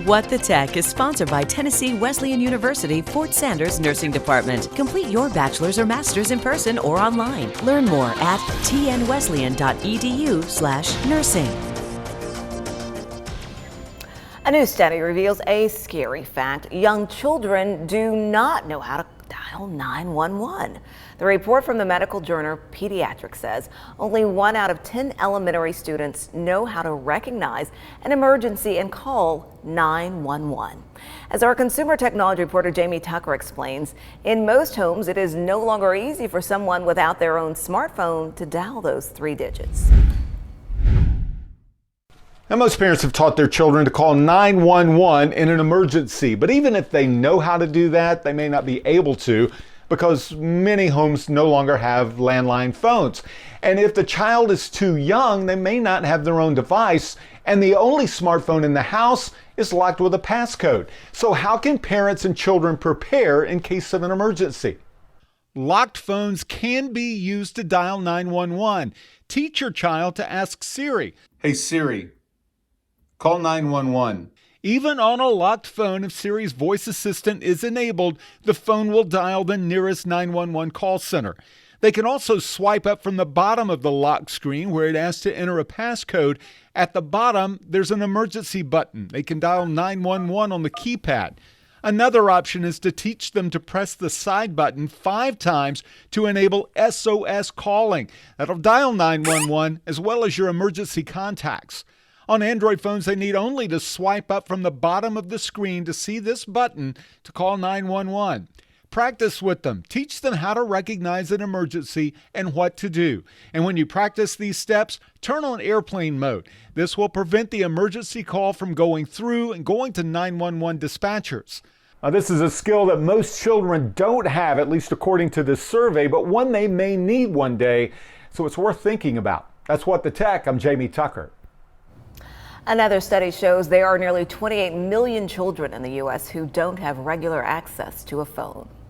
What the Tech is sponsored by Tennessee Wesleyan University Fort Sanders Nursing Department. Complete your bachelor's or master's in person or online. Learn more at tnwesleyan.edu/nursing. A new study reveals a scary fact. Young children do not know how to dial 911. The report from the medical journal Pediatrics says only 1 out of 10 elementary students know how to recognize an emergency and call 911. As our consumer technology reporter Jamie Tucker explains, in most homes it is no longer easy for someone without their own smartphone to dial those 3 digits. Now, most parents have taught their children to call 911 in an emergency, but even if they know how to do that, they may not be able to because many homes no longer have landline phones. And if the child is too young, they may not have their own device, and the only smartphone in the house is locked with a passcode. So how can parents and children prepare in case of an emergency? Locked phones can be used to dial 911. Teach your child to ask Siri, "Hey Siri, call 911. Even on a locked phone, if Siri's voice assistant is enabled, the phone will dial the nearest 911 call center. They can also swipe up from the bottom of the lock screen where it asks to enter a passcode. At the bottom, there's an emergency button. They can dial 911 on the keypad. Another option is to teach them to press the side button 5 times to enable SOS calling. That'll dial 911 as well as your emergency contacts. On Android phones, they need only to swipe up from the bottom of the screen to see this button to call 911. Practice with them. Teach them how to recognize an emergency and what to do. And when you practice these steps, turn on airplane mode. This will prevent the emergency call from going through and going to 911 dispatchers. Now, this is a skill that most children don't have, at least according to this survey, but one they may need one day, so it's worth thinking about. That's What the Tech. I'm Jamie Tucker. Another study shows there are nearly 28 million children in the U.S. who don't have regular access to a phone.